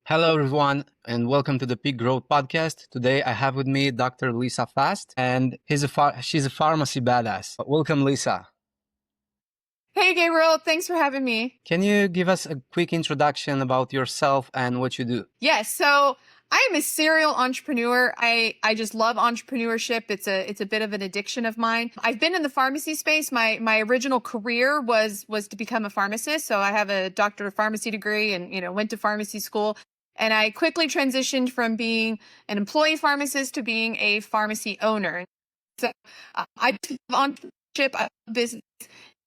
Hello, everyone, and welcome to the Peak Growth Podcast. Today, I have with me Dr. Lisa Faast, and she's a pharmacy badass. Welcome, Lisa. Hey, Gabriel. Thanks for having me. Can you give us a quick introduction about yourself and what you do? Yes. So I am a serial entrepreneur. I just love entrepreneurship. It's a bit of an addiction of mine. I've been in the pharmacy space. My original career was to become a pharmacist. So I have a doctorate of pharmacy degree and went to pharmacy school. And I quickly transitioned from being an employee pharmacist to being a pharmacy owner. So I do entrepreneurship, I love business,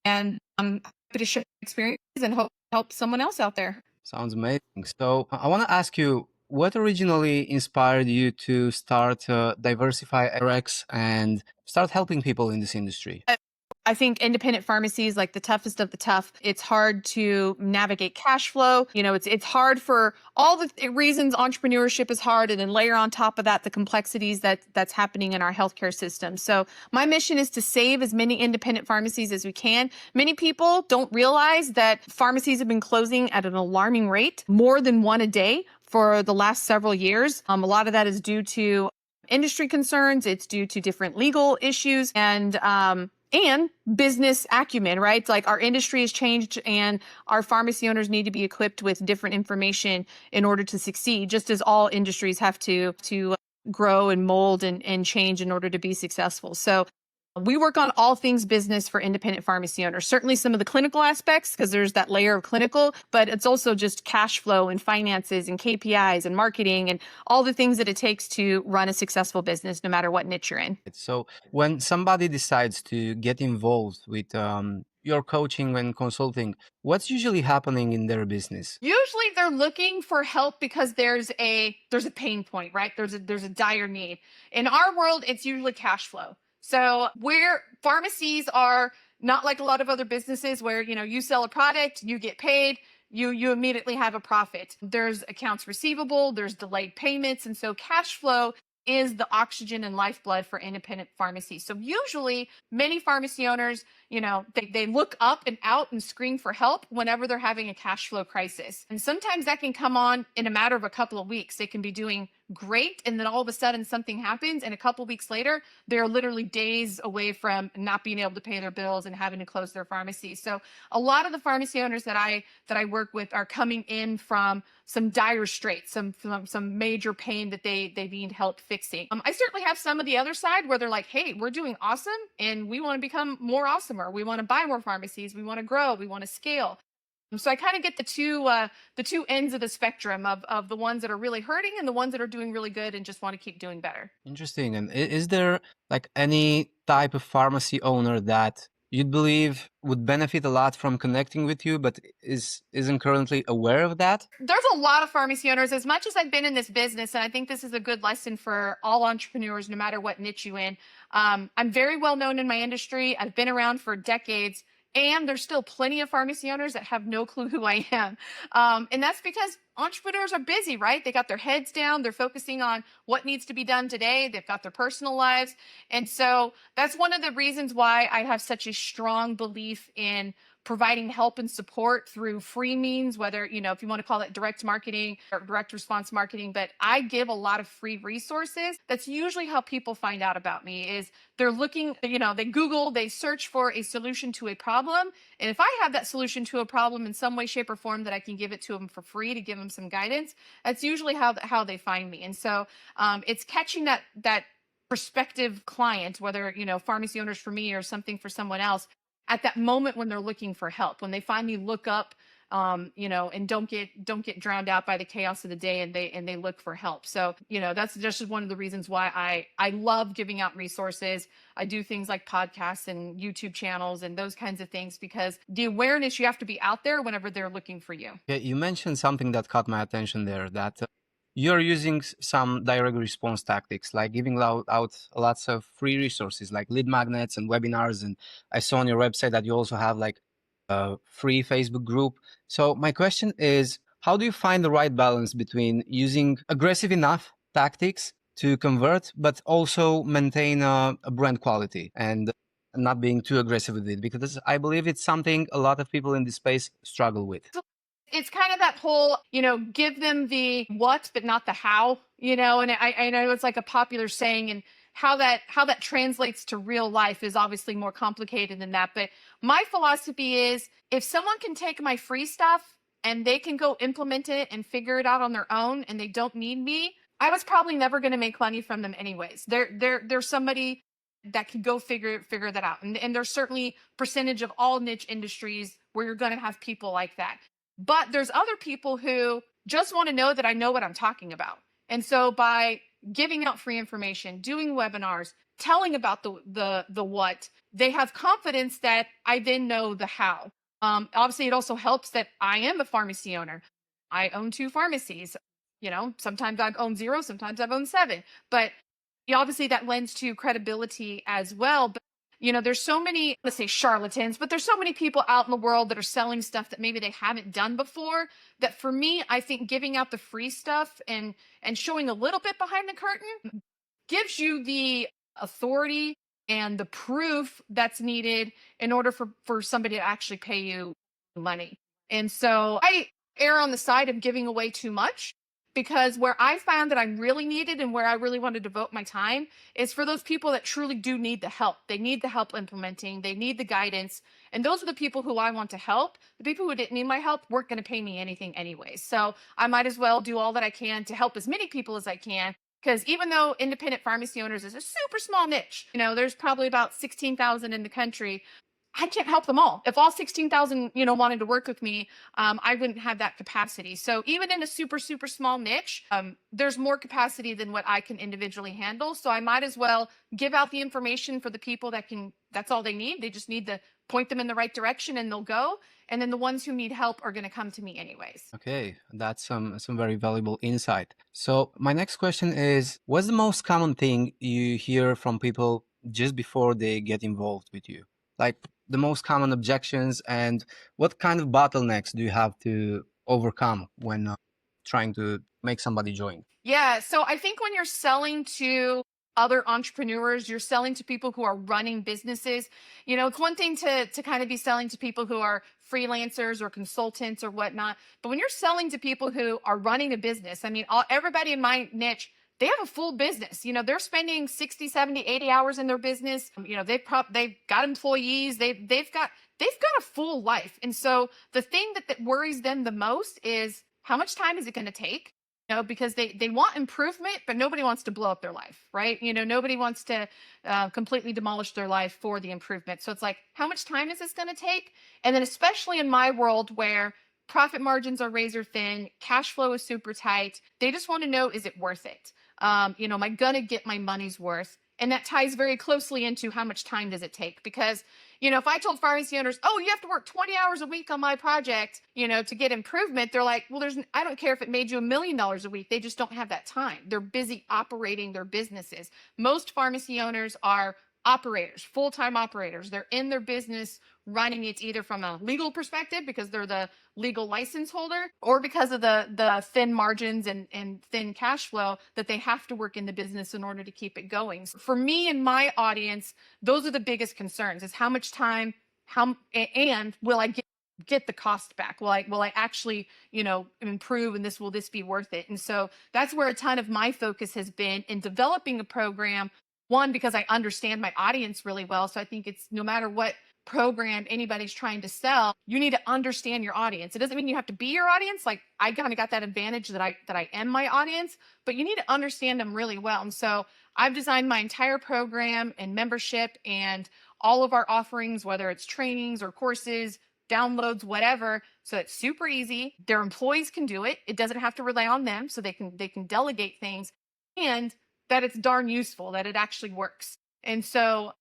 and I'm happy to share experiences and help someone else out there. Sounds amazing. So, I want to ask you, what originally inspired you to start Diversify RX and start helping people in this industry? I think independent pharmacies, like the toughest of the tough, it's hard to navigate cash flow. It's hard for all the reasons entrepreneurship is hard, and then layer on top of that the complexities that's happening in our healthcare system. So my mission is to save as many independent pharmacies as we can. Many people don't realize that pharmacies have been closing at an alarming rate, more than one a day for the last several years. A lot of that is due to industry concerns. It's due to different legal issues and business acumen, right? It's like our industry has changed and our pharmacy owners need to be equipped with different information in order to succeed, just as all industries have to grow and mold and change in order to be successful. So we work on all things business for independent pharmacy owners. Certainly some of the clinical aspects, because there's that layer of clinical, but it's also just cash flow and finances and KPIs and marketing and all the things that it takes to run a successful business, no matter what niche you're in. So, when somebody decides to get involved with your coaching and consulting, what's usually happening in their business? Usually they're looking for help because there's a pain point, right? There's a dire need. In our world, it's usually cash flow. So where pharmacies are not like a lot of other businesses where, you sell a product, you get paid, you immediately have a profit. There's accounts receivable, there's delayed payments, and so cash flow is the oxygen and lifeblood for independent pharmacies. So usually many pharmacy owners, they look up and out and scream for help whenever they're having a cash flow crisis. And sometimes that can come on in a matter of a couple of weeks. They can be doing great, and then all of a sudden something happens, and a couple of weeks later they're literally days away from not being able to pay their bills and having to close their pharmacy. So a lot of the pharmacy owners that I work with are coming in from some dire straits, some major pain that they need help fixing. I certainly have some of the other side where they're like, hey, we're doing awesome and we want to become more awesomer. We want to buy more pharmacies. We want to grow. We want to scale. So I kind of get the two ends of the spectrum of the ones that are really hurting and the ones that are doing really good and just want to keep doing better. Interesting. And is there like any type of pharmacy owner that you'd believe would benefit a lot from connecting with you, but isn't currently aware of that? There's a lot of pharmacy owners. As much as I've been in this business, and I think this is a good lesson for all entrepreneurs, no matter what niche you're in. I'm very well known in my industry. I've been around for decades. And there's still plenty of pharmacy owners that have no clue who I am. And that's because entrepreneurs are busy, right? They got their heads down. They're focusing on what needs to be done today. They've got their personal lives. And so that's one of the reasons why I have such a strong belief in providing help and support through free means, whether, if you want to call it direct marketing or direct response marketing, but I give a lot of free resources. That's usually how people find out about me is they're looking, they Google, they search for a solution to a problem. And if I have that solution to a problem in some way, shape, or form that I can give it to them for free to give them some guidance, that's usually how they find me. And so it's catching that prospective client, whether, pharmacy owners for me or something for someone else, at that moment when they're looking for help, when they finally look up, and don't get drowned out by the chaos of the day, and they look for help. So, that's just one of the reasons why I love giving out resources. I do things like podcasts and YouTube channels and those kinds of things because the awareness, you have to be out there whenever they're looking for you. Yeah, you mentioned something that caught my attention there, that you're using some direct response tactics, like giving out lots of free resources like lead magnets and webinars. And I saw on your website that you also have like a free Facebook group. So my question is, how do you find the right balance between using aggressive enough tactics to convert, but also maintain a brand quality and not being too aggressive with it? Because I believe it's something a lot of people in this space struggle with. It's kind of that whole, give them the what, but not the how, and I know it's like a popular saying, and how that translates to real life is obviously more complicated than that. But my philosophy is if someone can take my free stuff and they can go implement it and figure it out on their own and they don't need me, I was probably never going to make money from them anyways. They're somebody that can go figure that out. And there's certainly percentage of all niche industries where you're going to have people like that. But there's other people who just want to know that I know what I'm talking about. And so by giving out free information, doing webinars, telling about the what, they have confidence that I then know the how. Obviously, it also helps that I am a pharmacy owner. I own two pharmacies. Sometimes I've owned zero, sometimes I've owned seven. But obviously, that lends to credibility as well. But there's so many, let's say charlatans, but there's so many people out in the world that are selling stuff that maybe they haven't done before. That for me, I think giving out the free stuff and showing a little bit behind the curtain gives you the authority and the proof that's needed in order for somebody to actually pay you money. And so I err on the side of giving away too much, because where I found that I'm really needed and where I really want to devote my time is for those people that truly do need the help. They need the help implementing, they need the guidance. And those are the people who I want to help. The people who didn't need my help weren't going to pay me anything anyway. So I might as well do all that I can to help as many people as I can. Because even though independent pharmacy owners is a super small niche, there's probably about 16,000 in the country. I can't help them all. If all 16,000, wanted to work with me, I wouldn't have that capacity. So even in a super, super small niche, there's more capacity than what I can individually handle. So I might as well give out the information for the people that's all they need. They just need to point them in the right direction and they'll go. And then the ones who need help are going to come to me anyways. Okay, that's some very valuable insight. So my next question is, what's the most common thing you hear from people just before they get involved with you? Like the most common objections, and what kind of bottlenecks do you have to overcome when trying to make somebody join? Yeah. So I think when you're selling to other entrepreneurs, you're selling to people who are running businesses. It's one thing to kind of be selling to people who are freelancers or consultants or whatnot. But when you're selling to people who are running a business, I mean, everybody in my niche, they have a full business. They're spending 60, 70, 80 hours in their business. They've got employees. They've got a full life. And so the thing that worries them the most is how much time is it going to take? Because they want improvement, but nobody wants to blow up their life, right? Nobody wants to completely demolish their life for the improvement. So it's like, how much time is this going to take? And then especially in my world where profit margins are razor thin, cash flow is super tight, they just want to know, is it worth it? Am I going to get my money's worth? And that ties very closely into how much time does it take? Because, if I told pharmacy owners, oh, you have to work 20 hours a week on my project, to get improvement, they're like, well, I don't care if it made you $1 million a week. They just don't have that time. They're busy operating their businesses. Most pharmacy owners are operators, full-time operators. They're in their business running it either from a legal perspective because they're the legal license holder, or because of the thin margins and thin cash flow that they have to work in the business in order to keep it going. So for me and my audience, those are the biggest concerns: is how much time, and will I get the cost back? Will I actually, improve, and will this be worth it? And so that's where a ton of my focus has been in developing a program. One, because I understand my audience really well. So I think it's no matter what program anybody's trying to sell, you need to understand your audience. It doesn't mean you have to be your audience. Like I kind of got that advantage that I am my audience, but you need to understand them really well. And so I've designed my entire program and membership and all of our offerings, whether it's trainings or courses, downloads, whatever. So it's super easy. Their employees can do it. It doesn't have to rely on them. So they can delegate things, and that it's darn useful, that it actually works. And so,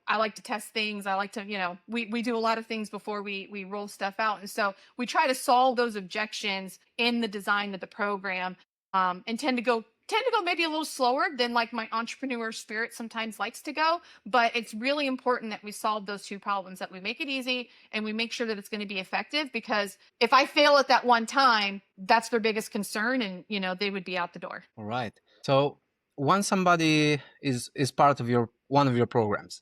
I like to test things. I like to, we do a lot of things before we roll stuff out. And so we try to solve those objections in the design of the program, and tend to go maybe a little slower than like my entrepreneur spirit sometimes likes to go. But it's really important that we solve those two problems, that we make it easy and we make sure that it's going to be effective, because if I fail at that one time, that's their biggest concern, and, they would be out the door. All right. So once somebody is part of one of your programs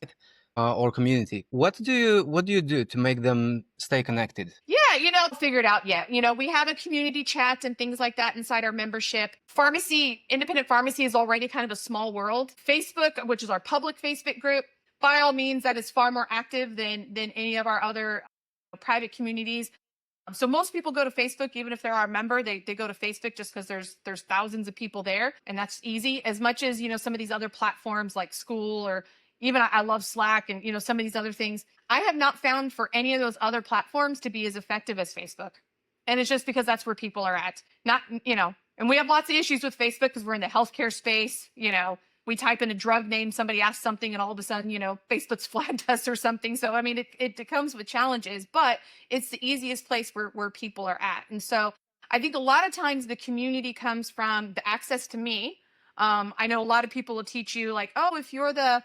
or community, what do you do to make them stay connected? Yeah, figure it out yet. We have a community chat and things like that inside our membership. Independent pharmacy is already kind of a small world. Facebook, which is our public Facebook group, by all means, that is far more active than any of our other private communities. So most people go to Facebook, even if they're our member, they go to Facebook just because there's thousands of people there, and that's easy. As much as some of these other platforms like School, or even I love Slack, and some of these other things, I have not found for any of those other platforms to be as effective as Facebook, and it's just because that's where people are at. Not and we have lots of issues with Facebook because we're in the healthcare space. We type in a drug name, somebody asks something, and all of a sudden, Facebook's flagged us or something. So, I mean, it comes with challenges, but it's the easiest place where people are at. And so I think a lot of times the community comes from the access to me. I know a lot of people will teach you like, oh, if you're the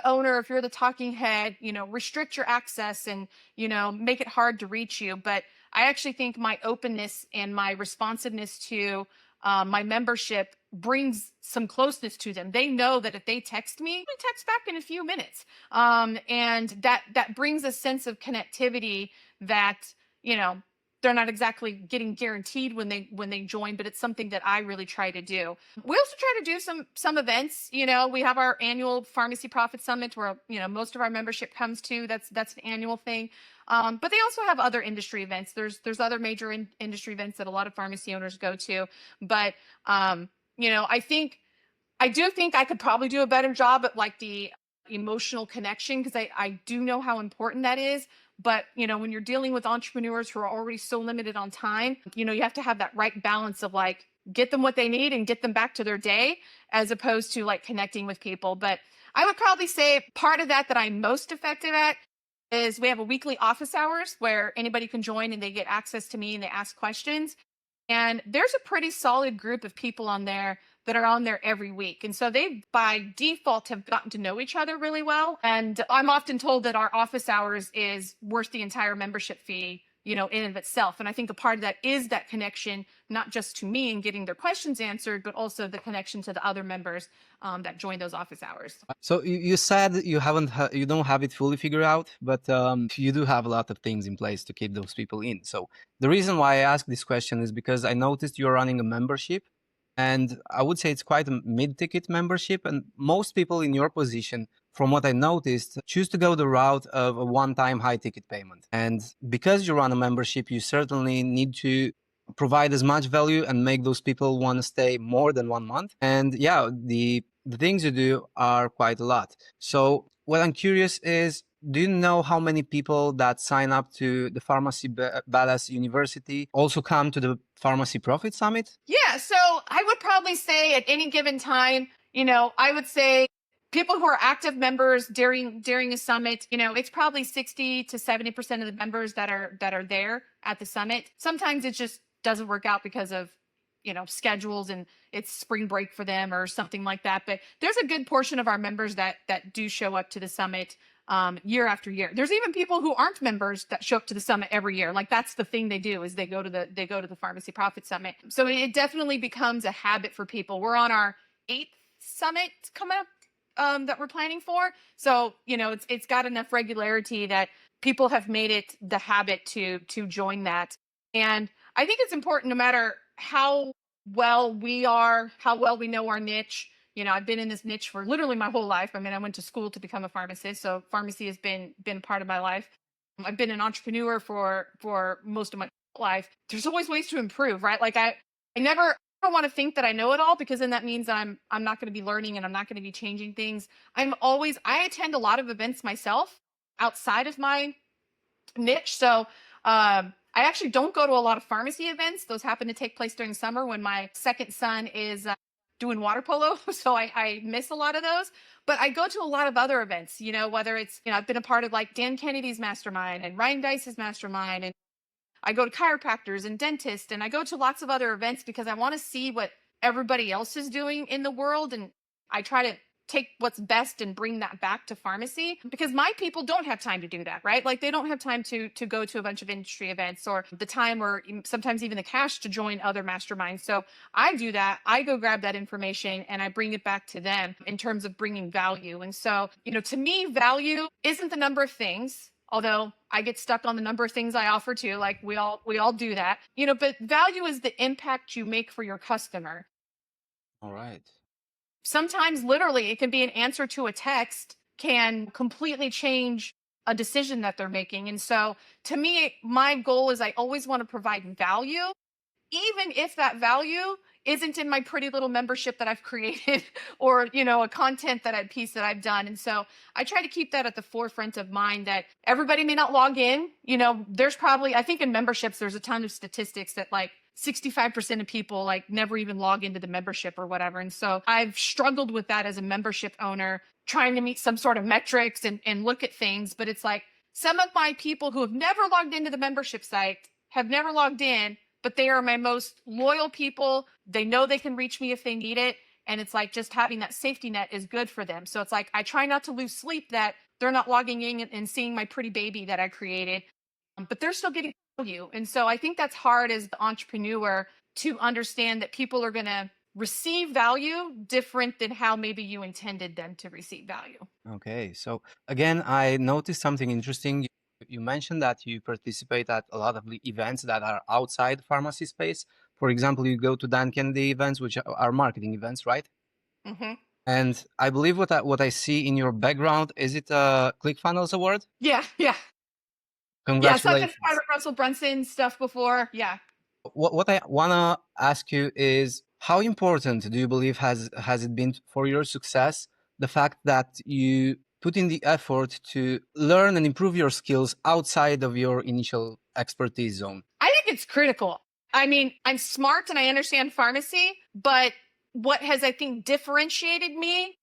owner, if you're the talking head, restrict your access and, make it hard to reach you. But I actually think my openness and my responsiveness to my membership brings some closeness to them. They know that if they text me, we text back in a few minutes. And that brings a sense of connectivity that, they're not exactly getting guaranteed when they join, but it's something that I really try to do. We also try to do some events. We have our annual Pharmacy Profit Summit where, most of our membership comes to. That's an annual thing. But they also have other industry events. There's other major industry events that a lot of pharmacy owners go to. But, I do think I could probably do a better job at like the emotional connection, because I do know how important that is. But, when you're dealing with entrepreneurs who are already so limited on time, you have to have that right balance of like, get them what they need and get them back to their day, as opposed to like connecting with people. But I would probably say part of that I'm most effective at is we have a weekly office hours where anybody can join and they get access to me and they ask questions. And there's a pretty solid group of people on there that are on there every week. And so they, by default, have gotten to know each other really well. And I'm often told that our office hours is worth the entire membership fee, in and of itself. And I think a part of that is that connection, not just to me and getting their questions answered, but also the connection to the other members that join those office hours. So you said you don't have it fully figured out, but you do have a lot of things in place to keep those people in. So the reason why I ask this question is because I noticed you're running a membership, and I would say it's quite a mid-ticket membership, and most people in your position, from what I noticed, choose to go the route of a one-time high-ticket payment. And because you run a membership, you certainly need to provide as much value and make those people want to stay more than 1 month. And yeah, the things you do are quite a lot. So what I'm curious is, do you know how many people that sign up to the Pharmacy Badass University also come to the Pharmacy Profit Summit? Yeah, so I would probably say at any given time, I would say people who are active members during a summit, it's probably 60 to 70% of the members that are there at the summit. Sometimes it just doesn't work out because of schedules and it's spring break for them or something like that. But there's a good portion of our members that do show up to the summit year after year. There's even people who aren't members that show up to the summit every year. Like that's the thing they do, is they go to the Pharmacy Profit Summit. So it definitely becomes a habit for people. We're on our 8th summit coming up that we're planning for. So, it's got enough regularity that people have made it the habit to join that. And I think it's important, no matter how well we know our niche. I've been in this niche for literally my whole life. I mean, I went to school to become a pharmacist, so pharmacy has been part of my life. I've been an entrepreneur for most of my life. There's always ways to improve, right? Like I don't want to think that I know it all, because then that means I'm not going to be learning and I'm not going to be changing things. I attend a lot of events myself outside of my niche. So I actually don't go to a lot of pharmacy events. Those happen to take place during summer when my second son is doing water polo. So I miss a lot of those. But I go to a lot of other events, whether it's, I've been a part of like Dan Kennedy's mastermind and Ryan Dice's mastermind. And I go to chiropractors and dentists, and I go to lots of other events because I want to see what everybody else is doing in the world. And I try to take what's best and bring that back to pharmacy, because my people don't have time to do that, right? Like they don't have time to go to a bunch of industry events, or the time, or sometimes even the cash to join other masterminds. So I do that. I go grab that information and I bring it back to them in terms of bringing value. And so, to me, value isn't the number of things. although I get stuck on the number of things I offer too. Like we all do that, but value is the impact you make for your customer. All right. Sometimes literally it can be an answer to a text can completely change a decision that they're making. And so to me, my goal is I always want to provide value, even if that value isn't in my pretty little membership that I've created or, a content that I piece that I've done. And so I try to keep that at the forefront of mind that everybody may not log in. There's probably, I think in memberships, there's a ton of statistics that like 65% of people like never even log into the membership or whatever. And so I've struggled with that as a membership owner, trying to meet some sort of metrics and look at things. But it's like some of my people who have never logged into the membership site have never logged in, but they are my most loyal people. They know they can reach me if they need it. And it's like just having that safety net is good for them. So it's like I try not to lose sleep that they're not logging in and seeing my pretty baby that I created, but they're still getting value. And so I think that's hard as the entrepreneur to understand that people are going to receive value different than how maybe you intended them to receive value. Okay. So again, I noticed something interesting. You mentioned that you participate at a lot of the events that are outside pharmacy space. For example, you go to Dan Kennedy events, which are marketing events, right? Hmm. And I believe what I see in your background, is it a ClickFunnels award? Yeah, yeah. Yeah, so I've been part Congratulations. of Russell Brunson stuff before. Yeah. What I wanna ask you is, how important do you believe has it been for your success, the fact that you put in the effort to learn and improve your skills outside of your initial expertise zone? I think it's critical. I mean, I'm smart and I understand pharmacy, but what has, I think, differentiated me,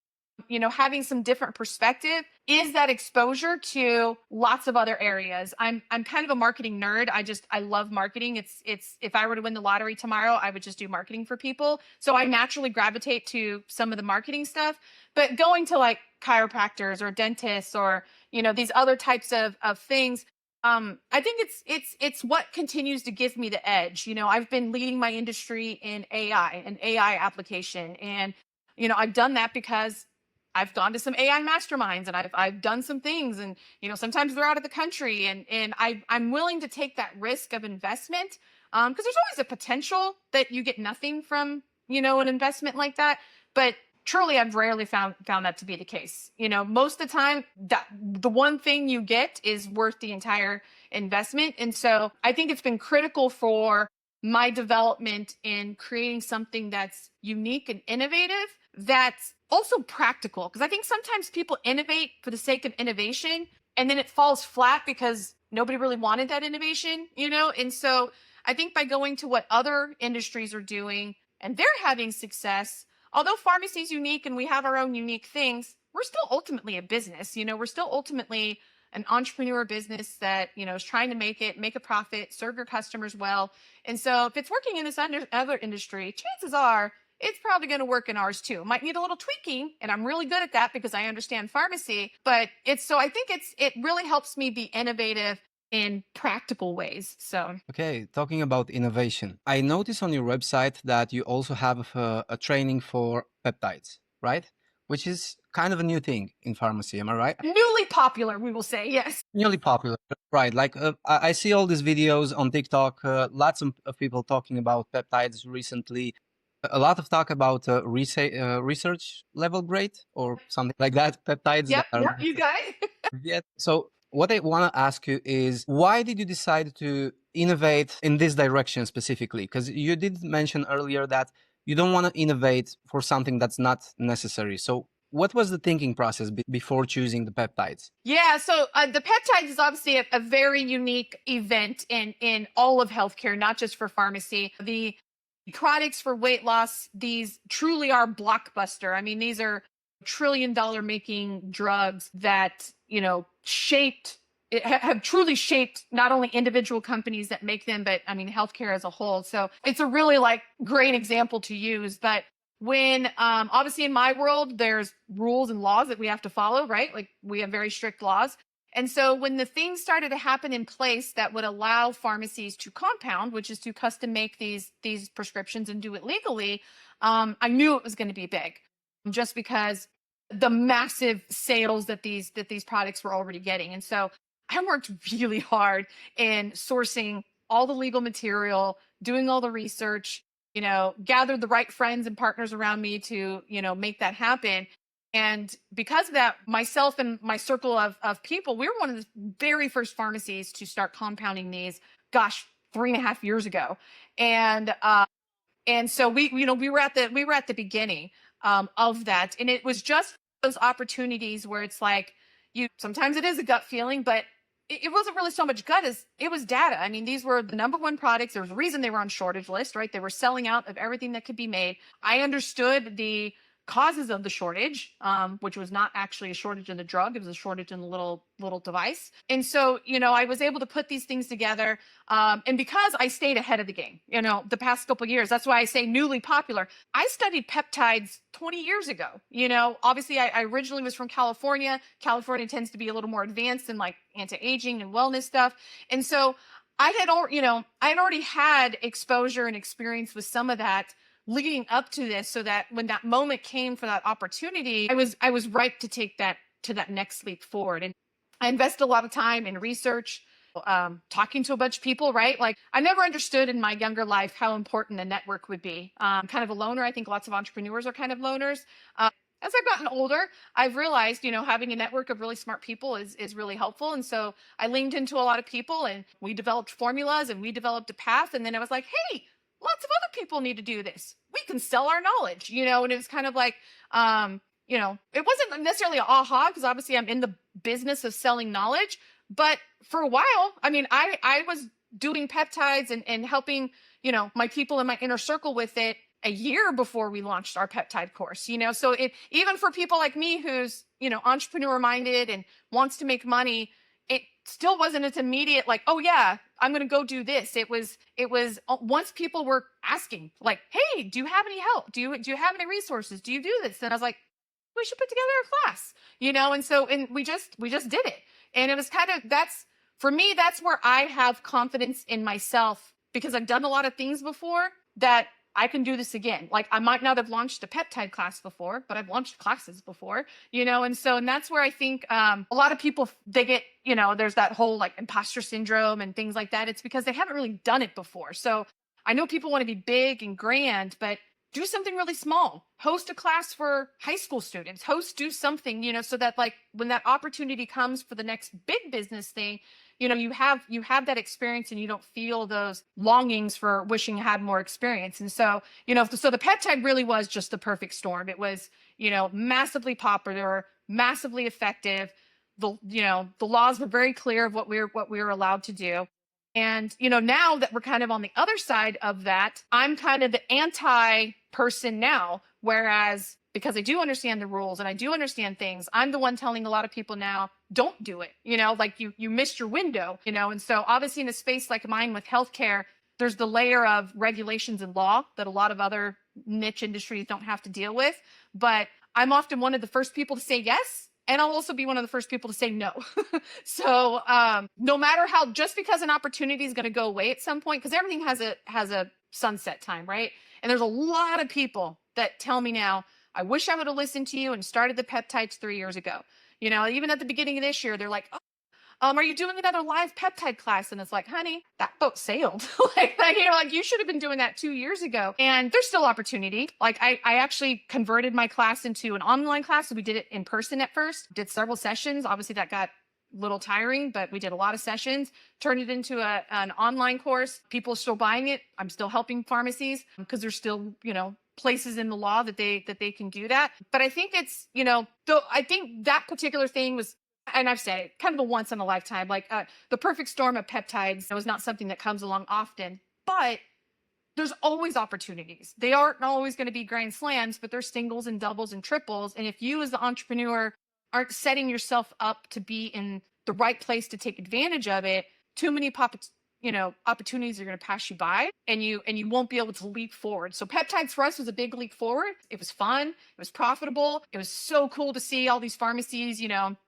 having some different perspective is that exposure to lots of other areas. I'm kind of a marketing nerd. I love marketing. It's if I were to win the lottery tomorrow, I would just do marketing for people. So I naturally gravitate to some of the marketing stuff, but going to like chiropractors or dentists or, these other types of things, I think it's what continues to give me the edge. I've been leading my industry in AI and AI application, and I've done that because I've gone to some AI masterminds and I've done some things, and sometimes they're out of the country, and I'm willing to take that risk of investment because there's always a potential that you get nothing from an investment like that, but truly I've rarely found that to be the case. Most of the time that the one thing you get is worth the entire investment. And so I think it's been critical for my development in creating something that's unique and innovative, that's also practical. Because I think sometimes people innovate for the sake of innovation and then it falls flat because nobody really wanted that innovation. And so I think by going to what other industries are doing and they're having success, although pharmacy is unique and we have our own unique things, we're still ultimately a business. We're still ultimately an entrepreneur business that, is trying to make a profit, serve your customers well. And so if it's working in this other industry, chances are it's probably going to work in ours too. Might need a little tweaking, and I'm really good at that because I understand pharmacy, but I think it really helps me be innovative in practical ways. So Okay, talking about innovation, I noticed on your website that you also have a training for peptides, right? Which is kind of a new thing in pharmacy, am I right? newly popular, we will say, yes. Newly popular, right? Like I see all these videos on TikTok, lots of people talking about peptides recently. A lot of talk about research level grade or something like that. Peptides that Yep, are yep, not you guys. yet. So what I want to ask you is, why did you decide to innovate in this direction specifically? Because you did mention earlier that you don't want to innovate for something that's not necessary. So what was the thinking process before choosing the peptides? Yeah, so the peptides is obviously a very unique event in all of healthcare, not just for pharmacy. The products for weight loss, these truly are blockbuster. I mean, these are $1 trillion making drugs that have truly shaped not only individual companies that make them, but I mean healthcare as a whole. So it's a really like great example to use. But when obviously in my world there's rules and laws that we have to follow, right? Like we have very strict laws. And so when the things started to happen in place that would allow pharmacies to compound, which is to custom make these prescriptions and do it legally, I knew it was going to be big, just because the massive sales that these products were already getting. And so I worked really hard in sourcing all the legal material, doing all the research, gathered the right friends and partners around me to, make that happen. And because of that, myself and my circle of people, we were one of the very first pharmacies to start compounding these, gosh, 3.5 years ago. And so we were at the beginning of that, and it was just those opportunities where it's like, you sometimes it is a gut feeling, but it wasn't really so much gut as it was data. I mean, these were the number one products. There was a reason they were on shortage list, right? They were selling out of everything that could be made. I understood the causes of the shortage, which was not actually a shortage in the drug. It was a shortage in the little device. And so, I was able to put these things together. And because I stayed ahead of the game, the past couple of years, that's why I say newly popular. I studied peptides 20 years ago. Obviously I originally was from California. California tends to be a little more advanced in like anti-aging and wellness stuff. And so I had already had exposure and experience with some of that leading up to this, so that when that moment came for that opportunity, I was ripe to take that to that next leap forward. And I invested a lot of time in research, talking to a bunch of people, right? Like, I never understood in my younger life how important a network would be. Kind of a loner. I think lots of entrepreneurs are kind of loners. As I've gotten older, I've realized, having a network of really smart people is really helpful. And so I leaned into a lot of people, and we developed formulas and we developed a path. And then I was like, hey, lots of other people need to do this. We can sell our knowledge, and it was kind of like, it wasn't necessarily an aha, because obviously I'm in the business of selling knowledge. But for a while, I mean, I was doing peptides and helping, my people in my inner circle with it a year before we launched our peptide course, so it, even for people like me who's, entrepreneur minded and wants to make money, it still wasn't as immediate, like, oh yeah, I'm going to go do this. It was once people were asking like, hey, do you have any help? Do you have any resources? Do you do this? And I was like, we should put together a class, and we just did it. And it was kind of, for me, that's where I have confidence in myself, because I've done a lot of things before that I can do this again. Like, I might not have launched a peptide class before, but I've launched classes before, and that's where I think a lot of people, they get, there's that whole like imposter syndrome and things like that. It's because they haven't really done it before. So I know people want to be big and grand, but do something really small. Host a class for high school students. Do something, so that like when that opportunity comes for the next big business thing, you have that experience, and you don't feel those longings for wishing you had more experience. And so, so the peptide really was just the perfect storm. It was, massively popular, massively effective. The laws were very clear of what we were allowed to do. And, now that we're kind of on the other side of that, I'm kind of the anti person now. Whereas, because I do understand the rules and I do understand things, I'm the one telling a lot of people now, don't do it. Like you missed your window, and so obviously in a space like mine with healthcare, there's the layer of regulations and law that a lot of other niche industries don't have to deal with. But I'm often one of the first people to say yes. And I'll also be one of the first people to say no. So no matter how, just because an opportunity is going to go away at some point, because everything has a sunset time, right? And there's a lot of people that tell me now, I wish I would have listened to you and started the peptides 3 years ago. Even at the beginning of this year, they're like, are you doing another live peptide class? And it's like, honey, that boat sailed. like you should have been doing that 2 years ago. And there's still opportunity. Like I actually converted my class into an online class. So we did it in person at first, did several sessions. Obviously that got a little tiring, but we did a lot of sessions, turned it into an online course. People are still buying it. I'm still helping pharmacies because there's still, places in the law that they can do that. But I think it's, I think that particular thing was, and I've said it, kind of a once in a lifetime, like the perfect storm of peptides was not something that comes along often, but there's always opportunities. They aren't always going to be grand slams, but there's singles and doubles and triples. And if you as the entrepreneur aren't setting yourself up to be in the right place to take advantage of it, too many opportunities are going to pass you by, and you won't be able to leap forward. So peptides for us was a big leap forward. It was fun. It was profitable. It was so cool to see all these pharmacies,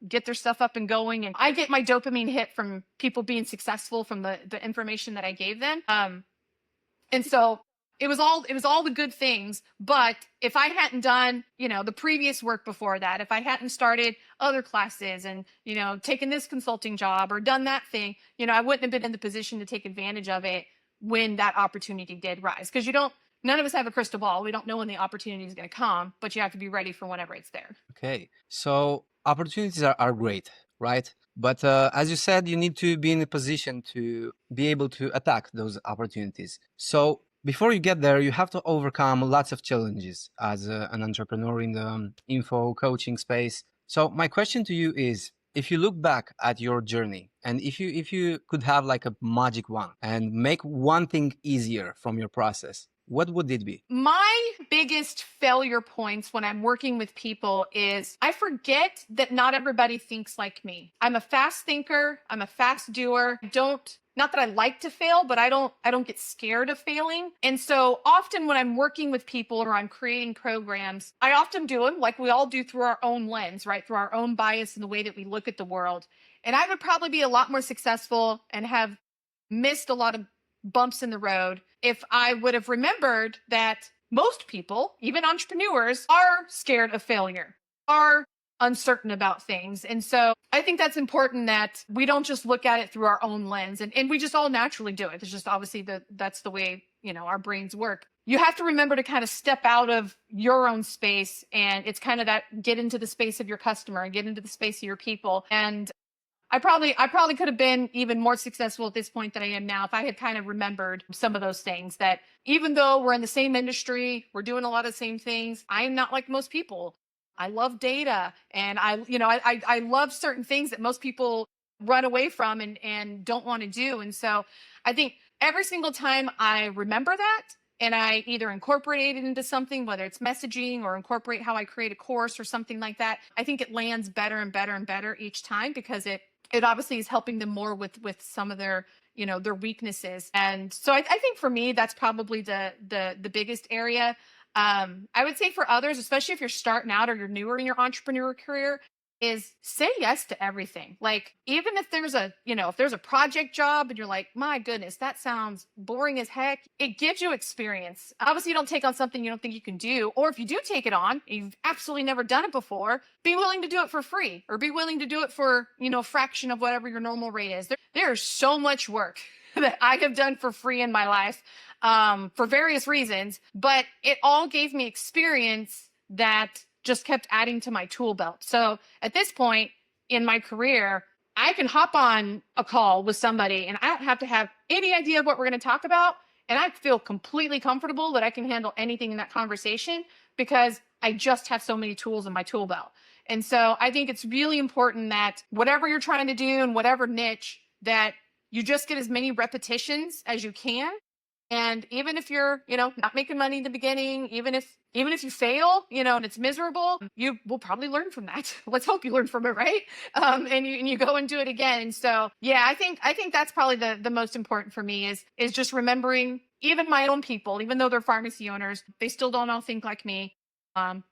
get their stuff up and going. And I get my dopamine hit from people being successful from the information that I gave them. And so it was all the good things. But if I hadn't done, the previous work before that, if I hadn't started other classes and, taken this consulting job or done that thing, I wouldn't have been in the position to take advantage of it when that opportunity did rise. Because none of us have a crystal ball. We don't know when the opportunity is going to come, but you have to be ready for whenever it's there. Okay. So opportunities are great, right? But as you said, you need to be in a position to be able to attack those opportunities. So before you get there, you have to overcome lots of challenges as an entrepreneur in the info coaching space. So my question to you is, if you look back at your journey and if you could have like a magic wand and make one thing easier from your process, what would it be? My biggest failure points when I'm working with people is I forget that not everybody thinks like me. I'm a fast thinker. I'm a fast doer. Not that I like to fail, but I don't get scared of failing. And so often when I'm working with people or I'm creating programs, I often do them like we all do through our own lens, right? Through our own bias and the way that we look at the world. And I would probably be a lot more successful and have missed a lot of bumps in the road if I would have remembered that most people, even entrepreneurs, are scared of failure, are uncertain about things. And so I think that's important that we don't just look at it through our own lens, and we just all naturally do it. It's just obviously that's the way, our brains work. You have to remember to kind of step out of your own space, and it's kind of that get into the space of your customer, get into the space of your people. And I probably could have been even more successful at this point than I am now if I had kind of remembered some of those things, that even though we're in the same industry, we're doing a lot of the same things, I'm not like most people. I love data, and I love certain things that most people run away from and don't want to do. And so I think every single time I remember that and I either incorporate it into something, whether it's messaging or incorporate how I create a course or something like that, I think it lands better and better and better each time, because it obviously is helping them more with some of their their weaknesses. And so I think for me that's probably the biggest area. I would say for others, especially if you're starting out or you're newer in your entrepreneur career, is say yes to everything. Like, even if there's if there's a project job and you're like, my goodness, that sounds boring as heck, it gives you experience. Obviously, you don't take on something you don't think you can do. Or if you do take it on, you've absolutely never done it before, be willing to do it for free, or be willing to do it for, a fraction of whatever your normal rate is. There's so much work that I have done for free in my life, for various reasons, but it all gave me experience that just kept adding to my tool belt. So at this point in my career, I can hop on a call with somebody and I don't have to have any idea of what we're going to talk about. And I feel completely comfortable that I can handle anything in that conversation because I just have so many tools in my tool belt. And so I think it's really important that whatever you're trying to do in whatever niche, that you just get as many repetitions as you can. And even if you're, not making money in the beginning, even if you fail, and it's miserable, you will probably learn from that. Let's hope you learn from it, right? And you go and do it again. And so, yeah, I think that's probably the most important for me is just remembering even my own people, even though they're pharmacy owners, they still don't all think like me. I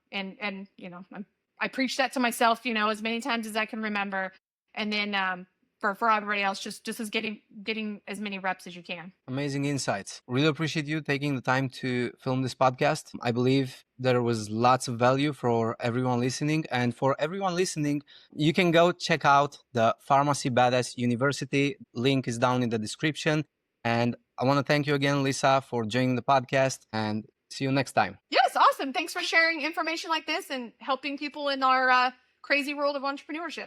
preach that to myself, as many times as I can remember. And then, for everybody else, just as getting as many reps as you can. Amazing insights. Really appreciate you taking the time to film this podcast. I believe there was lots of value for everyone listening. And for everyone listening, you can go check out the Pharmacy Badass University. Link is down in the description. And I want to thank you again, Lisa, for joining the podcast, and see you next time. Yes, awesome. Thanks for sharing information like this and helping people in our crazy world of entrepreneurship.